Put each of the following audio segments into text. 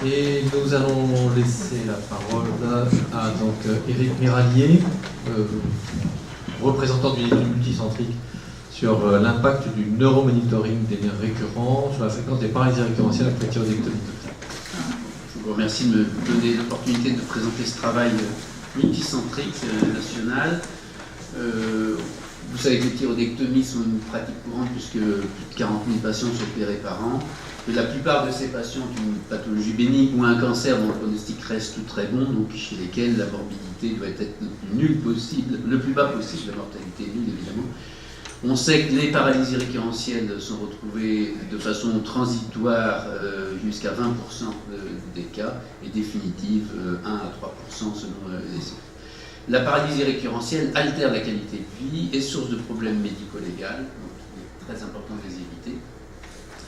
Et nous allons laisser la parole à Éric Mirallier, représentant d'une étude multicentrique sur l'impact du neuromonitoring des nerfs récurrents sur la fréquence des paralysies récurrentielles après thyroïdectomie totale. Je vous remercie de me donner l'opportunité de présenter ce travail multicentrique national. Vous savez que les thyroïdectomies sont une pratique courante puisque plus de 40 000 patients sont opérés par an. Et la plupart de ces patients ont une pathologie bénigne ou un cancer dont le pronostic reste très bon, donc chez lesquels la morbidité doit être nulle possible, le plus bas possible, la mortalité nulle évidemment. On sait que les paralysies récurrentielles sont retrouvées de façon transitoire jusqu'à 20% des cas et définitive 1 à 3% selon les cycles. La paralysie récurrentielle altère la qualité de vie, est source de problèmes médico-légaux, donc il est très important de les éviter.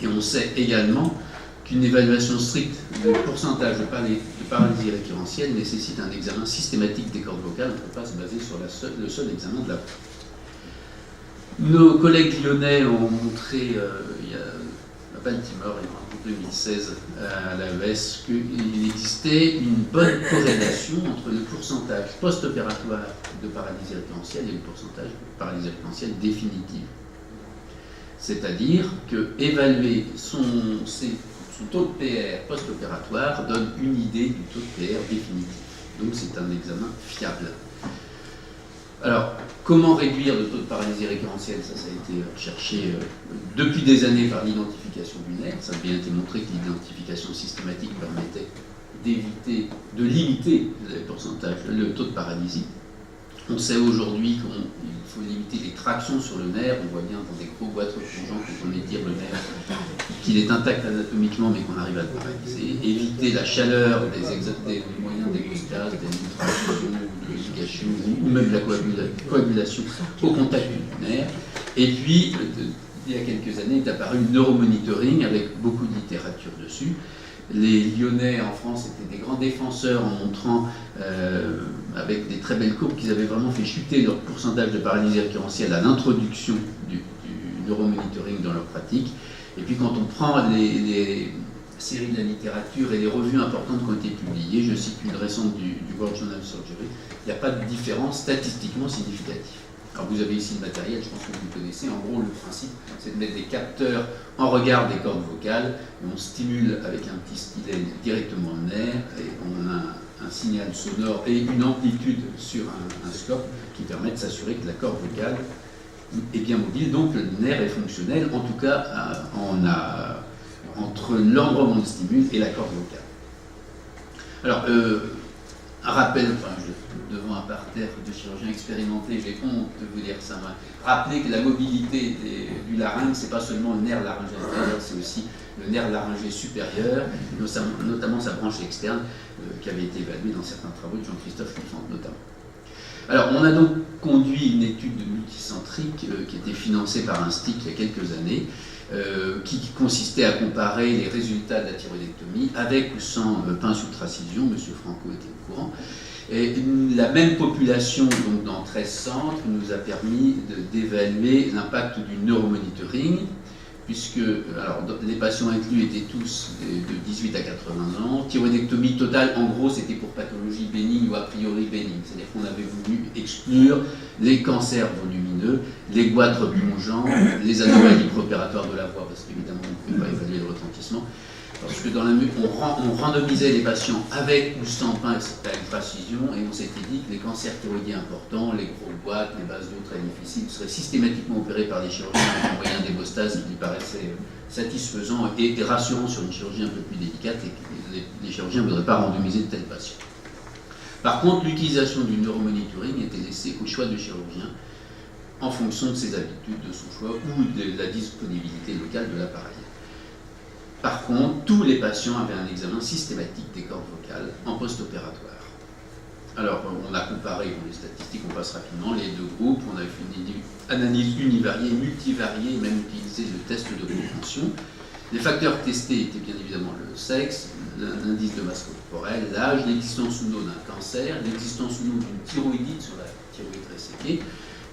Et on sait également qu'une évaluation stricte du pourcentage de paralysie récurrentielle nécessite un examen systématique des cordes vocales. On ne peut pas se baser sur le seul examen de la voix. Nos collègues lyonnais ont montré il y a à Baltimore en 2016 à l'AES qu'il existait une bonne corrélation entre le pourcentage post-opératoire de paralysie récurrentielle et le pourcentage de paralysie récurrentielle définitive. C'est-à-dire qu'évaluer son taux de PR post-opératoire donne une idée du taux de PR définitif. Donc c'est un examen fiable. Alors, comment réduire le taux de paralysie récurrentielle? Ça a été recherché depuis des années par l'identification du nerf. Ça a bien été montré que l'identification systématique permettait de limiter le taux de paralysie. On sait aujourd'hui qu'il faut limiter les tractions sur le nerf. On voit bien dans des gros boîtes replongeantes quand on étire le nerf qu'il est intact anatomiquement mais qu'on arrive à le paralyser. Éviter la chaleur des moyens d'hémostase, des ultrafusions, de ligation ou même de la coagulation au contact du nerf. Et puis, il y a quelques années, est apparu le neuromonitoring avec beaucoup de littérature dessus. Les Lyonnais en France étaient des grands défenseurs en montrant avec des très belles courbes qu'ils avaient vraiment fait chuter leur pourcentage de paralysie récurrentielle à l'introduction du neuromonitoring dans leur pratique. Et puis quand on prend les séries de la littérature et les revues importantes qui ont été publiées, je cite une récente du World Journal of Surgery, il n'y a pas de différence statistiquement significative. Alors vous avez ici le matériel, je pense que vous connaissez. En gros, le principe, c'est de mettre des capteurs en regard des cordes vocales, et on stimule avec un petit stylet directement le nerf, et on a un signal sonore et une amplitude sur un scope qui permet de s'assurer que la corde vocale est bien mobile, donc le nerf est fonctionnel, en tout cas entre l'endroit où on le stimule et la corde vocale. Alors, un rappel, devant un parterre de chirurgiens expérimentés, j'ai honte de vous dire ça. Rappelez que la mobilité du larynx, c'est pas seulement le nerf laryngé inférieur, c'est aussi le nerf laryngé supérieur, notamment sa branche externe, qui avait été évaluée dans certains travaux de Jean-Christophe Confant notamment. Alors, on a donc conduit une étude multicentrique qui était financée par un STIC il y a quelques années, qui consistait à comparer les résultats de la thyroïdectomie avec ou sans pince ultracision. M. Franco était au courant. Et la même population, donc dans 13 centres, nous a permis d'évaluer l'impact du neuromonitoring, puisque les patients inclus étaient tous de 18 à 80 ans. Thyroïdectomie totale, en gros, c'était pour pathologie bénigne ou a priori bénigne. C'est-à-dire qu'on avait voulu exclure les cancers volumineux, les goitres plongeants, les anomalies préopératoires de la voix, parce qu'évidemment, on ne pouvait pas évaluer le retentissement. Parce que on randomisait les patients avec ou sans pince à ultracision, et on s'était dit que les cancers thyroïdiens importants, les gros boîtes, les bases d'eau très difficiles, seraient systématiquement opérés par les chirurgiens avec un moyen d'hémostase qui paraissait satisfaisant et rassurant sur une chirurgie un peu plus délicate, et que les chirurgiens ne voudraient pas randomiser de tels patients. Par contre, l'utilisation du neuromonitoring était laissée au choix du chirurgien en fonction de ses habitudes, de son choix ou de la disponibilité locale de l'appareil. Par contre, tous les patients avaient un examen systématique des cordes vocales en post-opératoire. Alors, on a comparé les statistiques, on passe rapidement, les deux groupes, on a fait une analyse univariée, multivariée, même utilisé le test de compréhension. Les facteurs testés étaient bien évidemment le sexe, l'indice de masse corporelle, l'âge, l'existence ou non d'un cancer, l'existence ou non d'une thyroïdite sur la thyroïde resséquée,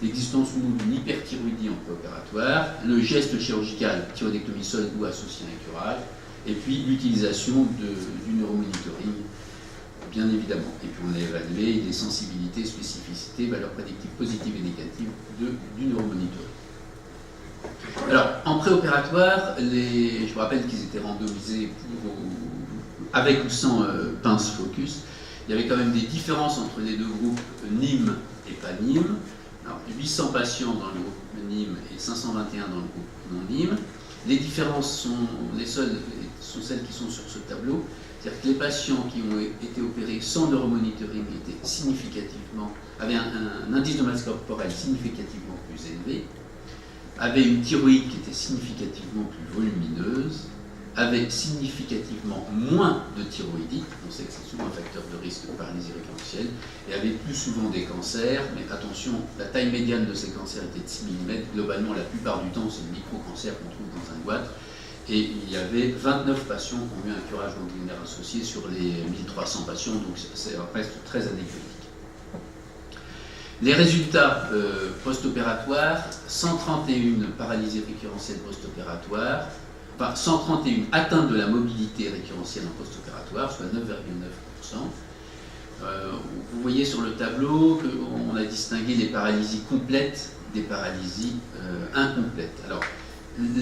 l'existence ou non d'une hyperthyroïdie en préopératoire, le geste chirurgical, thyroïdectomie seule ou associée à un curage, Et puis l'utilisation du neuromonitoring, bien évidemment. Et puis on a évalué les sensibilités, spécificités, valeurs prédictives positives et négatives du neuromonitoring. Alors, en préopératoire, je vous rappelle qu'ils étaient randomisés avec ou sans pince focus. Il y avait quand même des différences entre les deux groupes NIM et pas NIM. Alors, 800 patients dans le groupe NIM et 521 dans le groupe non NIM. Les différences sont celles qui sont sur ce tableau. C'est-à-dire que les patients qui ont été opérés sans neuromonitoring avaient un indice de masse corporelle significativement plus élevé, avaient une thyroïde qui était significativement plus volumineuse, avaient significativement moins de thyroïdite, on sait que c'est souvent un facteur de risque de paralysie récurrentielle, et avaient plus souvent des cancers, mais attention, la taille médiane de ces cancers était de 6 mm, globalement la plupart du temps c'est le micro-cancer qu'on trouve dans un goitre, et il y avait 29 patients qui ont eu un curage ganglionnaire associé sur les 1300 patients, donc c'est presque très anecdotique. Les résultats post-opératoires, 131 paralysies récurrentielles post-opératoires, enfin 131 atteintes de la mobilité récurrentielle en post-opératoire, soit 9,9%. Vous voyez sur le tableau qu'on a distingué les paralysies complètes des paralysies incomplètes. Alors,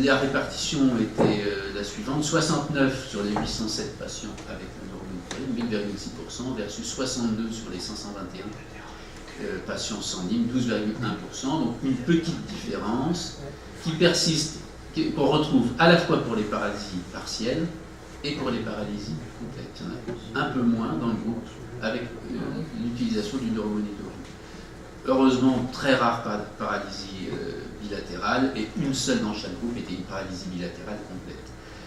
la répartition était la suivante, 69 sur les 807 patients avec le neuromonitoring, 8,6%, versus 62 sur les 521 patients sans NIM, 12,1%, donc une petite différence qui persiste, qu'on retrouve à la fois pour les paralysies partielles et pour les paralysies complètes. Il y en a un peu moins dans le groupe avec l'utilisation du neuromonitoring. Heureusement, très rare paralysie bilatérale, et une seule dans chaque groupe était une paralysie bilatérale complète.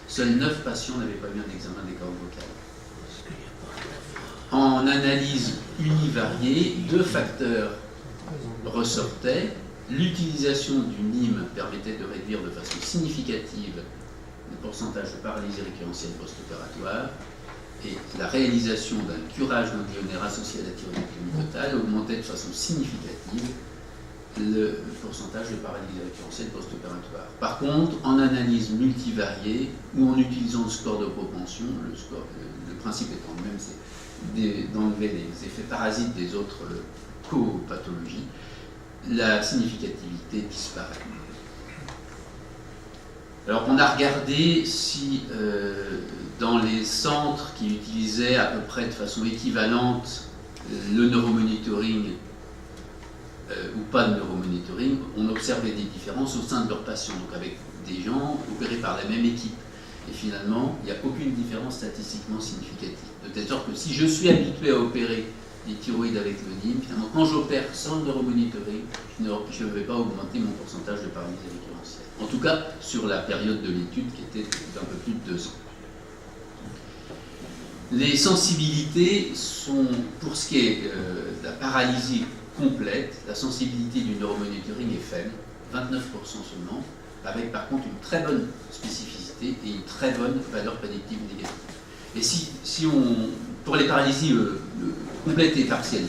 Seuls 9 patients n'avaient pas eu un examen des cordes vocales. En analyse univariée, 2 facteurs ressortaient. L'utilisation du NIM permettait de réduire de façon significative le pourcentage de paralysie récurrentielle post-opératoire, et la réalisation d'un curage ganglionnaire associé à la thyroïdectomie totale augmentait de façon significative le pourcentage de paralysie récurrentielle post-opératoire. Par contre, en analyse multivariée ou en utilisant le score de propension, le principe étant le même, c'est d'enlever les effets parasites des autres copathologies, la significativité disparaît. Alors on a regardé si dans les centres qui utilisaient à peu près de façon équivalente le neuromonitoring ou pas de neuromonitoring, on observait des différences au sein de leurs patients, donc avec des gens opérés par la même équipe. Et finalement, il n'y a aucune différence statistiquement significative. De telle sorte que si je suis habitué à opérer des thyroïdes avec le NIM, finalement, quand j'opère sans le neuromonitoring, je ne vais pas augmenter mon pourcentage de paralysie récurrentielle. En tout cas, sur la période de l'étude qui était d'un peu plus de 2 ans. Les sensibilités sont, pour ce qui est de la paralysie complète, la sensibilité du neuromonitoring est faible, 29% seulement, avec par contre une très bonne spécificité et une très bonne valeur prédictive négative. Et si on, pour les paralysies complètes et partielles,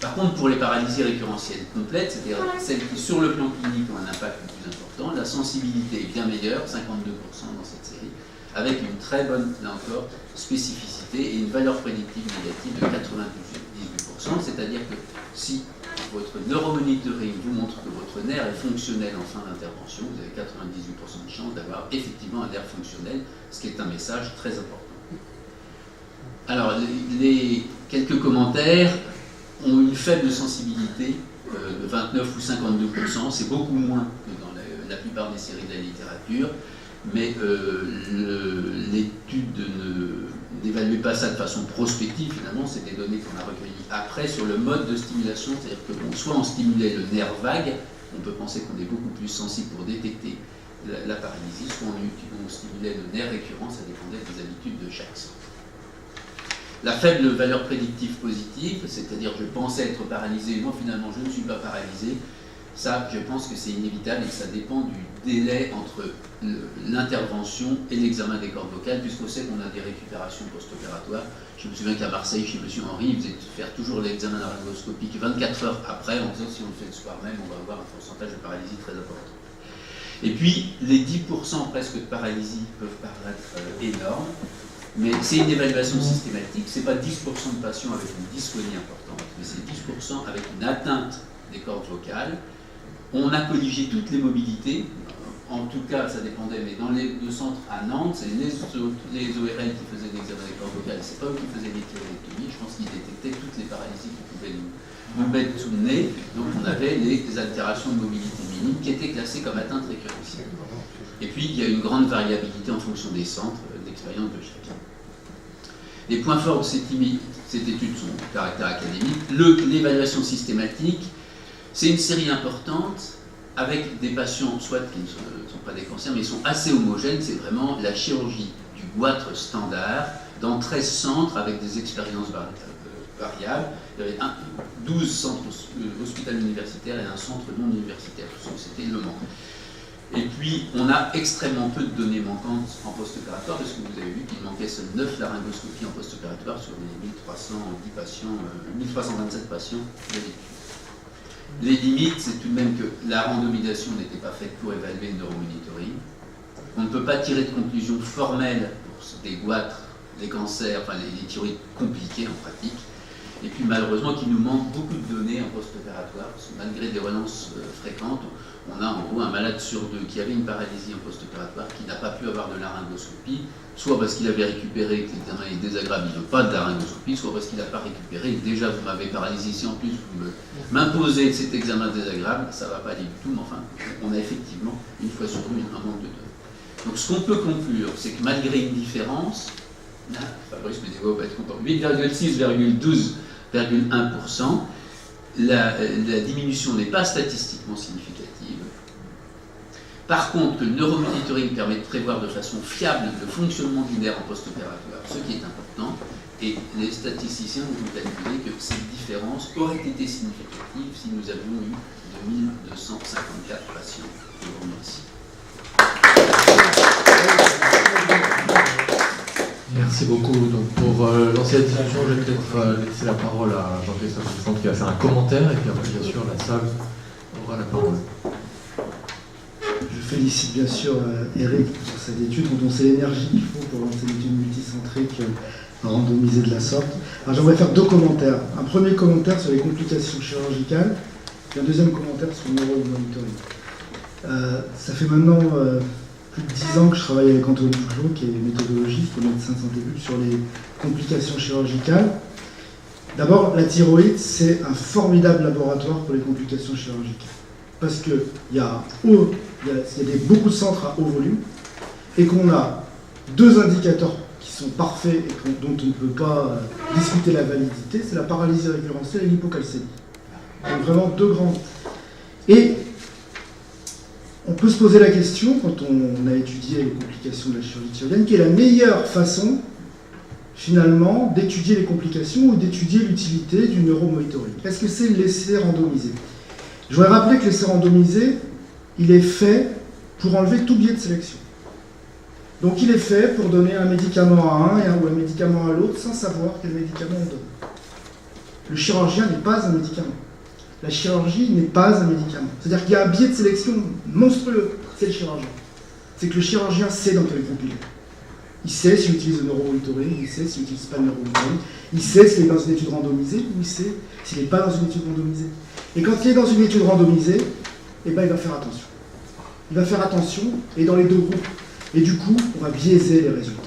par contre pour les paralysies récurrentielles complètes, c'est-à-dire celles qui sur le plan clinique ont un impact le plus important, la sensibilité est bien meilleure, 52% dans cette série, avec une très bonne, là encore, spécificité et une valeur prédictive négative de 98%, c'est-à-dire que si votre neuromonitoring vous montre que votre nerf est fonctionnel en fin d'intervention, vous avez 98% de chance d'avoir effectivement un nerf fonctionnel, ce qui est un message très important. Alors, les quelques commentaires ont une faible sensibilité de 29 ou 52%, c'est beaucoup moins que dans la plupart des séries de la littérature, mais l'étude n'évaluait pas ça de façon prospective, finalement, c'est des données qu'on a recueillies après sur le mode de stimulation, c'est-à-dire que soit on stimulait le nerf vague, on peut penser qu'on est beaucoup plus sensible pour détecter la paralysie, soit on stimulait le nerf récurrent, ça dépendait des habitudes de chaque centre. La faible valeur prédictive positive, c'est-à-dire je pensais être paralysé, moi finalement je ne suis pas paralysé, ça je pense que c'est inévitable et que ça dépend du délai entre l'intervention et l'examen des cordes vocales, puisqu'on sait qu'on a des récupérations post-opératoires. Je me souviens qu'à Marseille, chez M. Henry, il faisait faire toujours l'examen laryngoscopique 24 heures après, en disant si on le fait le soir même, on va avoir un pourcentage de paralysie très important. Et puis, les 10% presque de paralysie peuvent paraître énormes, mais c'est une évaluation systématique, c'est pas 10% de patients avec une dysphonie importante, mais c'est 10% avec une atteinte des cordes vocales. On a colligé toutes les mobilités, en tout cas ça dépendait, mais dans les deux centres à Nantes, c'est les ORL qui faisaient l'examen des cordes vocales, c'est pas eux qui faisaient les thyroïdectomies, je pense qu'ils détectaient toutes les paralysies qui pouvaient nous mettre sous le nez, donc on avait les altérations de mobilité minime qui étaient classées comme atteintes récurrentielles. Et puis il y a une grande variabilité en fonction des centres d'expérience de chacun. Les points forts de cette étude sont de caractère académique. L'évaluation systématique, c'est une série importante avec des patients, soit qui ne sont pas des cancers, mais ils sont assez homogènes. C'est vraiment la chirurgie du goitre standard dans 13 centres avec des expériences variables. Il y avait 12 centres hospitaliers universitaires et un centre non universitaire. C'était Le Mans. Et puis, on a extrêmement peu de données manquantes en post-opératoire, parce que vous avez vu qu'il manquait seuls 9 laryngoscopies en post-opératoire sur les 1310 patients, 1327 patients de l'étude. Les limites, c'est tout de même que la randomisation n'était pas faite pour évaluer le neuromonitoring. On ne peut pas tirer de conclusions formelles pour des goitres, des cancers, enfin les thyroïdes compliquées en pratique. Et puis malheureusement qu'il nous manque beaucoup de données en post-opératoire, parce que malgré des relances fréquentes, on a en gros un malade sur 2 qui avait une paralysie en post-opératoire, qui n'a pas pu avoir de laryngoscopie, soit parce qu'il avait récupéré, que l'examen est désagréable, il ne veut pas de laryngoscopie, soit parce qu'il n'a pas récupéré, et déjà vous m'avez paralysé, si en plus vous m'imposez cet examen désagréable, ça ne va pas aller du tout, mais enfin, on a effectivement, une fois sur 2, un manque de données. Donc ce qu'on peut conclure, c'est que malgré une différence, là, Fabrice Ménégo va être content, 8,6,12,1%, la diminution n'est pas statistiquement significative. Par contre, le neuromonitoring permet de prévoir de façon fiable le fonctionnement du nerf en post-opératoire, ce qui est important, et les statisticiens ont calculé que cette différence aurait été significative si nous avions eu 2254 patients. Je vous remercie. Merci beaucoup. Donc pour lancer la discussion, je vais peut-être laisser la parole à Jean-Christophe Alexandre qui va faire un commentaire, et puis après, bien sûr, la salle aura la parole. Je félicite bien sûr Eric pour cette étude, dont on sait l'énergie qu'il faut pour lancer une étude multicentrique randomisée de la sorte. Alors j'aimerais faire 2 commentaires. Un premier commentaire sur les complications chirurgicales, et un deuxième commentaire sur le neuromonitoring. Ça fait maintenant plus de 10 ans que je travaille avec Anthony Duclos, qui est méthodologiste et médecin de santé publique, sur les complications chirurgicales. D'abord, la thyroïde, c'est un formidable laboratoire pour les complications chirurgicales. Parce qu'il y a beaucoup de centres à haut volume, et qu'on a 2 indicateurs qui sont parfaits et dont on ne peut pas discuter la validité, c'est la paralysie récurrentielle et l'hypocalcémie. Donc vraiment 2 grands. Et on peut se poser la question, quand on a étudié les complications de la chirurgie thyroïdienne, quelle est la meilleure façon, finalement, d'étudier les complications ou d'étudier l'utilité du neuromonitoring. Est-ce que c'est l'essai randomisé? Je voudrais rappeler que l'essai randomisé, il est fait pour enlever tout biais de sélection. Donc il est fait pour donner un médicament à un ou un médicament à l'autre sans savoir quel médicament on donne. Le chirurgien n'est pas un médicament. La chirurgie n'est pas un médicament. C'est-à-dire qu'il y a un biais de sélection monstrueux, c'est le chirurgien. C'est que le chirurgien sait dans quel groupe il est. Il sait s'il utilise le neuromonitoring, il sait s'il n'utilise pas le neuromonitoring, il sait s'il est dans une étude randomisée ou il sait s'il n'est pas dans une étude randomisée. Et quand il est dans une étude randomisée, eh ben, il va faire attention. Il va faire attention, et dans les 2 groupes. Et du coup, on va biaiser les résultats.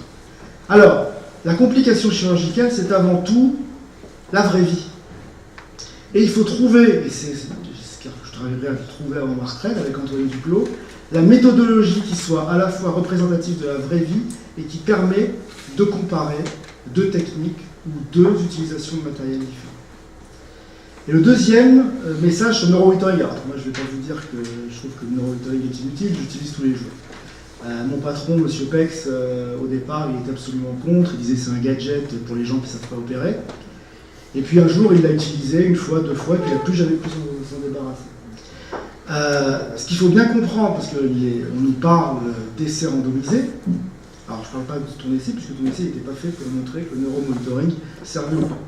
Alors, la complication chirurgicale, c'est avant tout la vraie vie. Et il faut trouver, et c'est ce que je travaillerai à trouver avant ma retraite avec Anthony Duclos, la méthodologie qui soit à la fois représentative de la vraie vie et qui permet de comparer 2 techniques ou 2 utilisations de matériel différents. Et le deuxième message sur le neuromonitoring. Alors, moi, je ne vais pas vous dire que je trouve que le neuromonitoring est inutile, j'utilise tous les jours. Mon patron, M. Pex, au départ, il était absolument contre, il disait que c'est un gadget pour les gens qui ne savent pas opérer. Et puis un jour, il l'a utilisé 1 fois, 2 fois, et puis il n'a plus jamais pu s'en débarrasser. Ce qu'il faut bien comprendre, parce qu'on nous parle d'essais randomisés, alors je ne parle pas de ton essai, puisque ton essai n'était pas fait pour montrer que le neuromonitoring servait ou pas.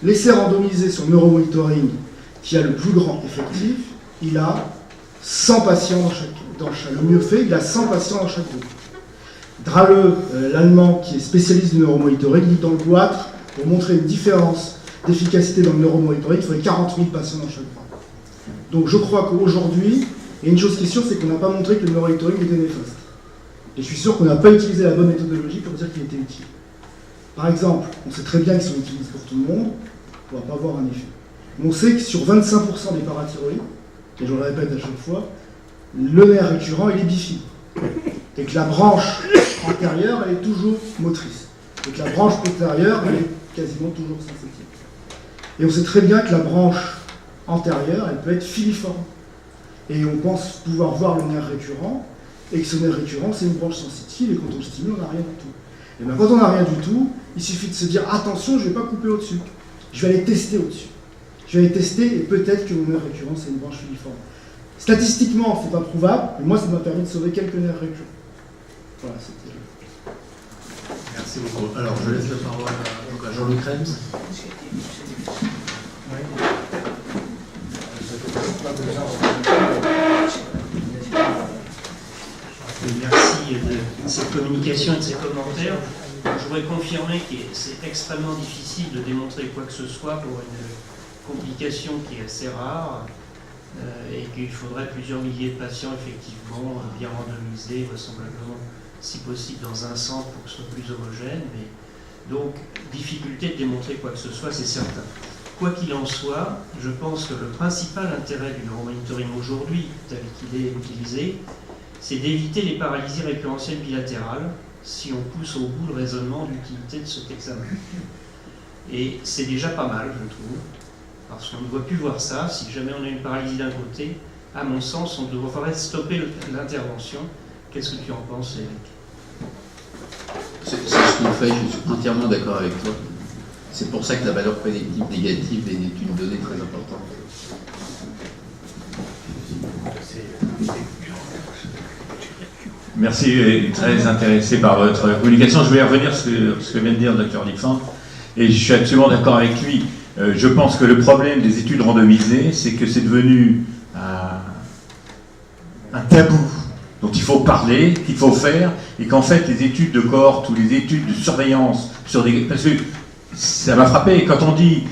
L'essai randomisé sur le neuromonitoring, qui a le plus grand effectif, il a 100 patients le mieux fait, il a 100 patients dans chaque groupe. Drale, l'allemand qui est spécialiste du neuromonitoring, dit dans le goitre, pour montrer une différence d'efficacité dans le neuromonitoring, il faudrait 40 000 patients dans chaque groupe. Donc je crois qu'aujourd'hui, il y a une chose qui est sûre, c'est qu'on n'a pas montré que le neuromonitoring était néfaste. Et je suis sûr qu'on n'a pas utilisé la bonne méthodologie pour dire qu'il était utile. Par exemple, on sait très bien qu'ils sont utilisés pour tout le monde, on ne va pas avoir un effet. Mais on sait que sur 25% des parathyroïdes, et je le répète à chaque fois, le nerf récurrent il est bifibre. Et que la branche antérieure, elle est toujours motrice. Et que la branche postérieure, elle est quasiment toujours sensitive. Et on sait très bien que la branche antérieure, elle peut être filiforme. Et on pense pouvoir voir le nerf récurrent, et que ce nerf récurrent, c'est une branche sensitive, et quand on le stimule, on n'a rien du tout. Et bien quand on n'a rien du tout, il suffit de se dire, attention, je ne vais pas couper au-dessus. Je vais aller tester au-dessus. Je vais aller tester, et peut-être que mon nerf récurrent, c'est une branche filiforme. Statistiquement, c'est pas prouvable, mais moi, ça m'a permis de sauver quelques nerfs récurrents. Voilà, c'était... Merci beaucoup. Alors, je laisse la parole à Jean-Luc Reims. Merci de cette communication et de ces commentaires. Je voudrais confirmer que c'est extrêmement difficile de démontrer quoi que ce soit pour une complication qui est assez rare et qu'il faudrait plusieurs milliers de patients effectivement bien randomisés, vraisemblablement si possible dans un centre pour que ce soit plus homogène. Mais donc, difficulté de démontrer quoi que ce soit, c'est certain. Quoi qu'il en soit, je pense que le principal intérêt du neuromonitoring aujourd'hui, tel qu'il est utilisé, c'est d'éviter les paralysies récurrentielles bilatérales si on pousse au bout le raisonnement de l'utilité de cet examen. Et c'est déjà pas mal, je trouve, parce qu'on ne doit plus voir ça. Si jamais on a une paralysie d'un côté, à mon sens, on devrait stopper l'intervention. Qu'est-ce que tu en penses, Eric ? C'est ce qu'on fait, je suis entièrement d'accord avec toi. C'est pour ça que la valeur prédictive négative est une donnée très importante. Merci, très intéressé par votre communication. Je vais revenir sur ce que vient de dire le Dr Lipfand, et je suis absolument d'accord avec lui. Je pense que le problème des études randomisées, c'est que c'est devenu un tabou dont il faut parler, qu'il faut faire, et qu'en fait les études de cohorte ou les études de surveillance parce que ça m'a frappé, quand on dit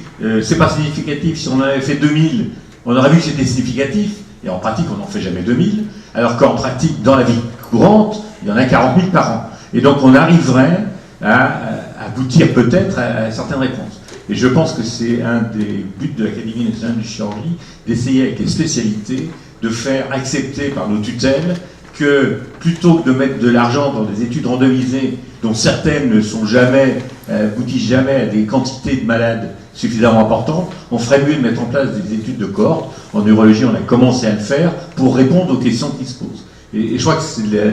c'est pas significatif, si on en avait fait 2000, on aurait vu que c'était significatif, et en pratique on n'en fait jamais 2000, alors qu'en pratique, dans la vie courante, il y en a 40 000 par an. Et donc on arriverait à aboutir peut-être à certaines réponses. Et je pense que c'est un des buts de l'Académie nationale de chirurgie, d'essayer avec les spécialités de faire accepter par nos tutelles que plutôt que de mettre de l'argent dans des études randomisées dont certaines ne sont jamais, aboutissent jamais à des quantités de malades suffisamment importantes, on ferait mieux de mettre en place des études de cohorte. En neurologie, on a commencé à le faire pour répondre aux questions qui se posent. Et je crois que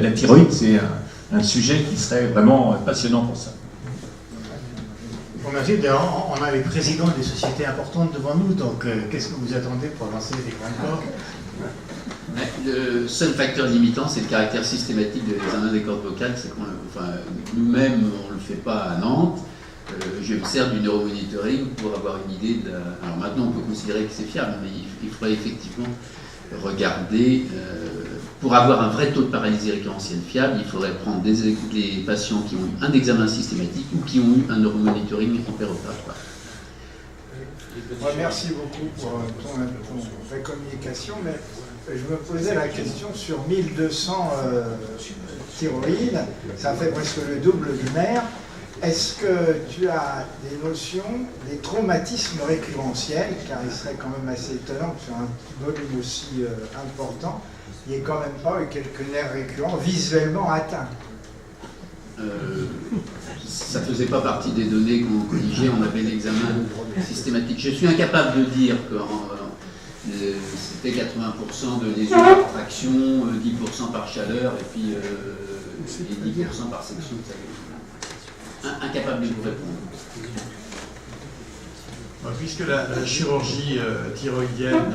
la thyroïde, c'est un sujet qui serait vraiment passionnant pour ça. Bon, merci. On a les présidents des sociétés importantes devant nous, donc qu'est-ce que vous attendez pour lancer des grands corps ? Le seul facteur limitant, c'est le caractère systématique de l'examen des cordes vocales. C'est nous-mêmes, on ne le fait pas à Nantes. Je me sers du neuromonitoring pour avoir une idée de... Alors maintenant, on peut considérer que c'est fiable, mais il faudrait effectivement regarder... pour avoir un vrai taux de paralysie récurrentielle fiable, il faudrait prendre des patients qui ont eu un examen systématique ou qui ont eu un neuromonitoring opératoire. Merci beaucoup pour ta communication, mais je me posais la question sur 1200 thyroïdes, ça fait presque le double du nerf. Est-ce que tu as des notions des traumatismes récurrentiels, car il serait quand même assez étonnant que sur un volume aussi important, il n'y ait quand même pas eu quelques nerfs récurrents visuellement atteints? Ça ne faisait pas partie des données qu'on colligeait, on avait l'examen systématique. Je suis incapable de dire que c'était 80% de lésions par fraction, 10% par chaleur et puis les 10% par section. Incapable de vous répondre. Puisque la chirurgie thyroïdienne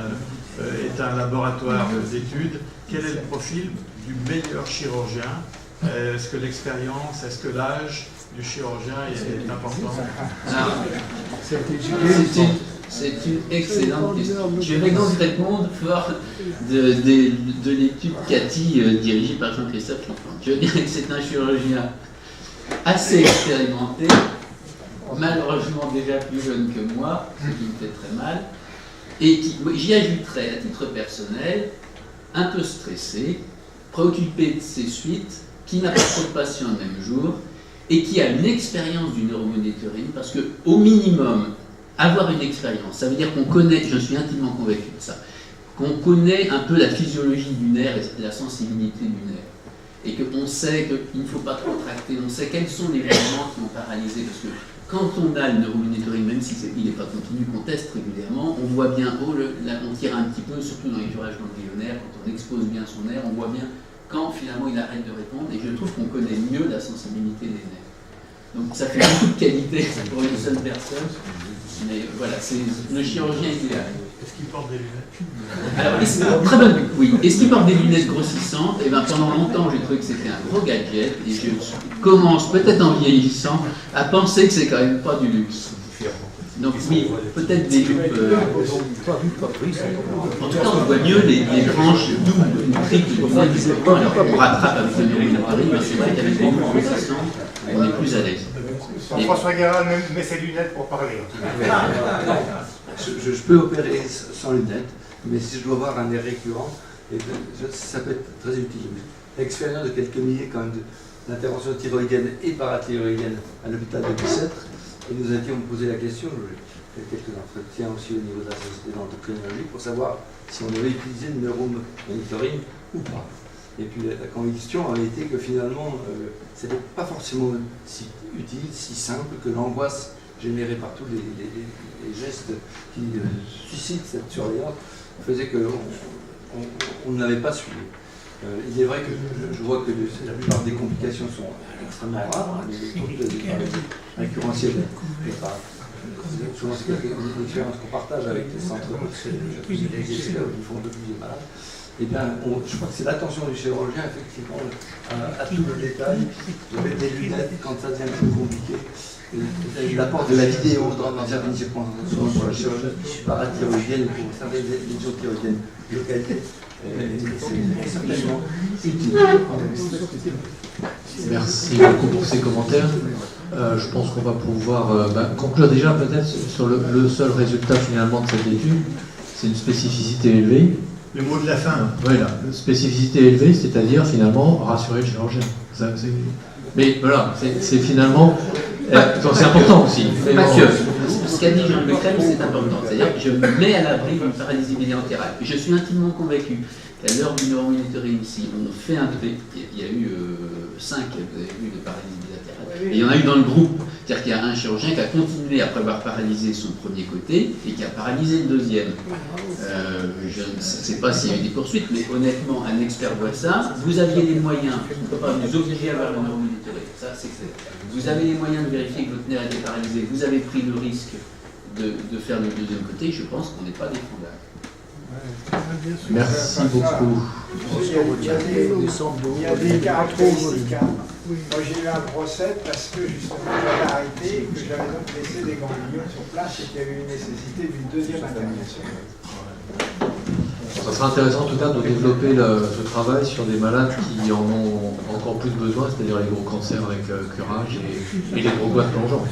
est un laboratoire d'études, quel est le profil du meilleur chirurgien? Est-ce que l'expérience, est-ce que l'âge du chirurgien est important? C'est une excellente question. Je vais donc répondre fort de l'étude Cathy dirigée par Jean-Christophe Lifond. Je dirais que c'est un chirurgien assez expérimenté, malheureusement déjà plus jeune que moi, ce qui me fait très mal, et j'y ajouterais à titre personnel, un peu stressé, préoccupé de ses suites, qui n'a pas trop de patients le même jour, et qui a une expérience du neuromonitoring, parce qu'au minimum, avoir une expérience, ça veut dire qu'on connaît, je suis intimement convaincu de ça, qu'on connaît un peu la physiologie du nerf et la sensibilité du nerf. Et qu'on sait qu'il ne faut pas trop tracter, on sait quels sont les mouvements qui ont paralysé, parce que quand on a le neuromonitoring, même si il n'est pas continu, qu'on teste régulièrement, on voit bien, on tire un petit peu, surtout dans les curages ganglionnaires, quand on expose bien son nerf, on voit bien quand finalement il arrête de répondre, et je trouve qu'on connaît mieux la sensibilité des nerfs. Donc ça fait beaucoup de qualité pour une seule personne, mais voilà, c'est le chirurgien idéal. Est-ce qu'il porte des lunettes? Alors, très bonne, oui. Est-ce qu'il porte des lunettes grossissantes? Eh bien, pendant longtemps, j'ai trouvé que c'était un gros gadget, et je commence, peut-être en vieillissant, à penser que c'est quand même pas du luxe. Donc oui, peut-être des loupes. En tout cas, on voit mieux les branches doubles, une triple, alors on rattrape avec le neuromonitoring, mais c'est vrai qu'avec beaucoup de grossissants, on est plus à l'aise. François Guérin met ses lunettes pour parler. Je peux opérer sans lunettes, mais si je dois avoir un nerf récurrent, ça peut être très utile. L'expérience de quelques milliers quand même d'interventions thyroïdiennes et parathyroïdiennes à l'hôpital de Bicêtre, et nous étions posé la question, j'ai fait quelques entretiens aussi au niveau de la société d'endocrinologie pour savoir si on devait utiliser le neuromonitoring ou pas. Et puis la conviction a été que finalement, ce n'était pas forcément si utile, si simple, que l'angoisse générée par tous les gestes qui suscitent cette surveillance faisait qu'on n'avait pas suivi. Il est vrai que je vois que la plupart des complications sont extrêmement rares, les récurrentielles. Souvent, c'est une expérience qu'on partage avec les centres experts qui font de plus de malades. Eh bien, je crois que c'est l'attention du chirurgien, effectivement, à tout le détail, de mettre des lunettes quand ça devient plus compliqué. L'apport de la vidéo dans certaines circonstances pour la chirurgie parathyroïdienne, pour certaines lésions thyroïdiennes localisées, c'est certainement utile. Merci beaucoup pour ces commentaires. Je pense qu'on va pouvoir conclure déjà peut-être sur le seul résultat finalement de cette étude, c'est une spécificité élevée. Le mot de la fin. Voilà, spécificité élevée, c'est-à-dire finalement rassurer le chirurgien. Mais voilà, c'est finalement... c'est important aussi. Pas que. Ce qu'a dit Jean Le Crème, c'est important. C'est-à-dire que je me mets à l'abri d'une paralysie bilatérale. Je suis intimement convaincu qu'à l'heure du neuromonitoring ici, on fait un trait. Il y a eu 5, vous avez vu, de paralysie bilatérale. Et il y en a eu dans le groupe. C'est-à-dire qu'il y a un chirurgien qui a continué après avoir paralysé son premier côté et qui a paralysé le deuxième. Je ne sais pas s'il y a eu des poursuites, mais honnêtement, un expert voit ça. Vous aviez les moyens, on ne peut pas vous obliger à avoir le neuromonitoring. Ça, c'est clair. Vous avez les moyens de vérifier que votre nerf était paralysé. Vous avez pris le risque de faire le deuxième côté. Je pense qu'on n'est pas défendable. Merci beaucoup. Il y a des caractéristiques. Moi j'ai eu un procès parce que justement j'avais arrêté et que j'avais donc laissé des ganglions sur place et qu'il y avait une nécessité d'une deuxième intervention. Ça sera intéressant en tout cas de développer ce travail sur des malades qui en ont encore plus besoin, c'est-à-dire les gros cancers avec curage et les gros boîtes plongeantes.